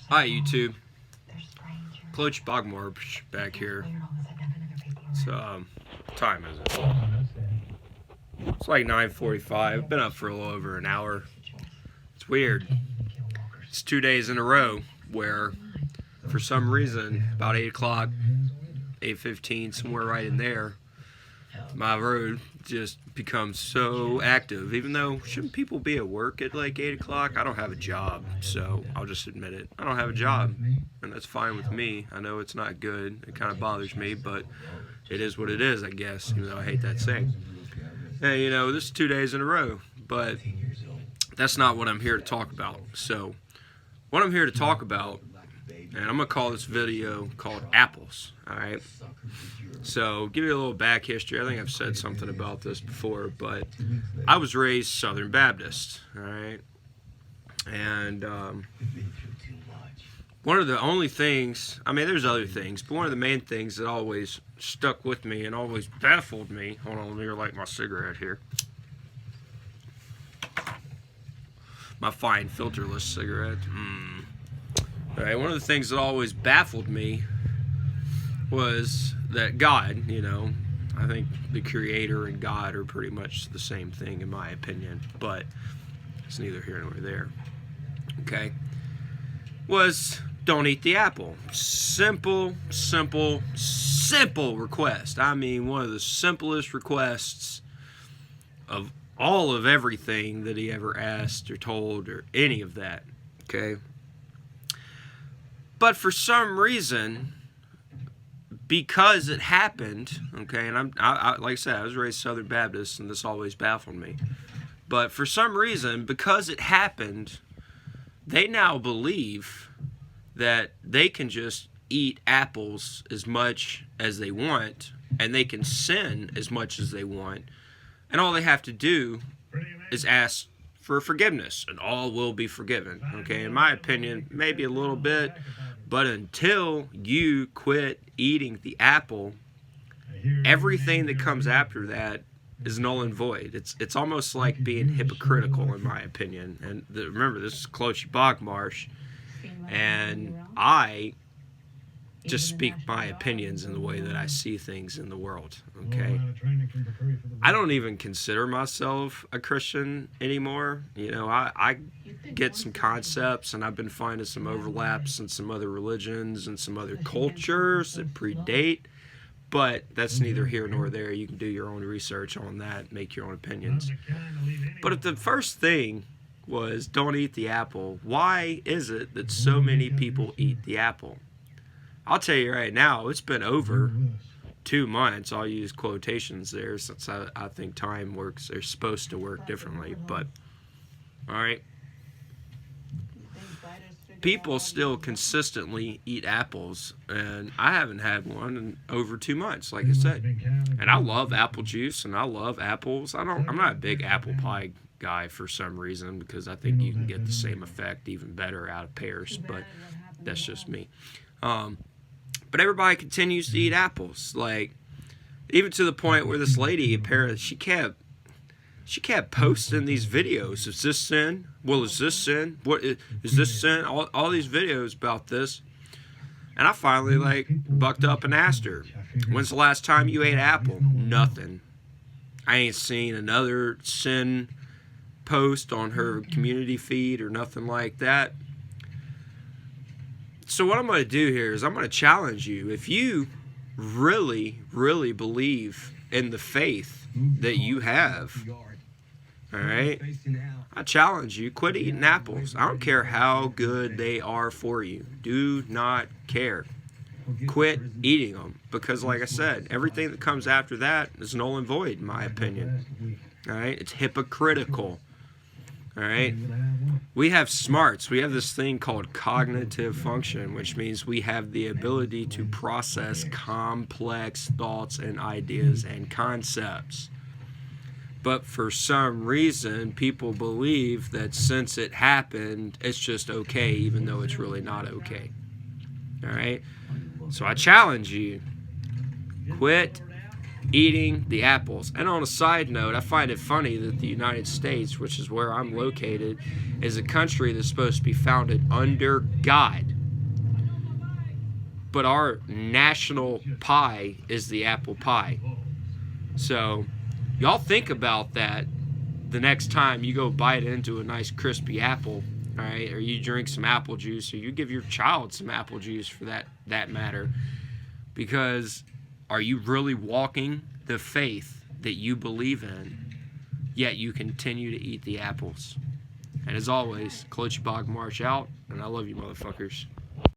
Hi YouTube, Coach Bogmarsh back here. It's time is it? It's like 9:45. Been up for a little over an hour. It's weird. It's 2 days in a row where, for some reason, about 8 o'clock, 8:15, somewhere right in there, my road just becomes so active. Even though, shouldn't people be at work at like 8 o'clock? I don't have a job, so I'll just admit it. I don't have a job, and that's fine with me. I know it's not good. It kind of bothers me, but it is what it is, I guess, even though I hate that saying. And, this is 2 days in a row, but that's not what I'm here to talk about. So, what I'm here to talk about, and I'm going to call this video called Apples, alright? So, give you a little back history. I think I've said something about this before, but I was raised Southern Baptist, alright? And one of the only things, there's other things, but one of the main things that always stuck with me and always baffled me, hold on, let me light my cigarette here. My fine filterless cigarette. Alright, one of the things that always baffled me was that God, I think the Creator and God are pretty much the same thing in my opinion, but it's neither here nor there. Okay? Was don't eat the apple. Simple request. One of the simplest requests of all of everything that he ever asked or told or any of that. Okay? But for some reason, because it happened, okay, and I like I said, I was raised Southern Baptist, and this always baffled me. But for some reason, because it happened, they now believe that they can just eat apples as much as they want, and they can sin as much as they want, and all they have to do is ask for forgiveness, and all will be forgiven. Okay, in my opinion, maybe a little bit, but until you quit eating the apple, everything that comes after that is null and void. It's almost like being hypocritical, in my opinion. And remember, this is Coach Bogmarsh, and I just speak my opinions in the way that I see things in the world, okay? I don't even consider myself a Christian anymore. I get some concepts, and I've been finding some overlaps in some other religions and some other cultures that predate, but that's neither here nor there. You can do your own research on that, make your own opinions. But if the first thing was don't eat the apple, why is it that so many people eat the apple? I'll tell you right now, it's been over 2 months. I'll use quotations there since I think time works, they're supposed to work differently, but alright. People still consistently eat apples, and I haven't had one in over 2 months, like I said. And I love apple juice, and I love apples. I'm not a big apple pie guy for some reason, because I think you can get the same effect, even better, out of pears, but that's just me. But everybody continues to eat apples, like, even to the point where this lady, apparently, she kept posting these videos. Is this sin? Well, is this sin? What is this sin? All these videos about this. And I finally, bucked up and asked her, when's the last time you ate apple? Nothing. I ain't seen another sin post on her community feed or nothing like that. So what I'm going to do here is I'm going to challenge you. If you really, really believe in the faith that you have, alright, I challenge you, quit eating apples. I don't care how good they are for you. Do not care. Quit eating them. Because like I said, everything that comes after that is null and void, in my opinion. Alright, it's hypocritical. Alright, we have smarts. We have this thing called cognitive function, which means we have the ability to process complex thoughts and ideas and concepts. But for some reason, people believe that since it happened, it's just okay, even though it's really not okay. Alright, so I challenge you, quit eating the apples. And on a side note, I find it funny that the United States, which is where I'm located, is a country that's supposed to be founded under God. but our national pie is the apple pie. So y'all think about that the next time you go bite into a nice crispy apple, all right, or you drink some apple juice, or you give your child some apple juice for that matter, because are you really walking the faith that you believe in, yet you continue to eat the apples? And as always, Clutch Bog March out, and I love you motherfuckers.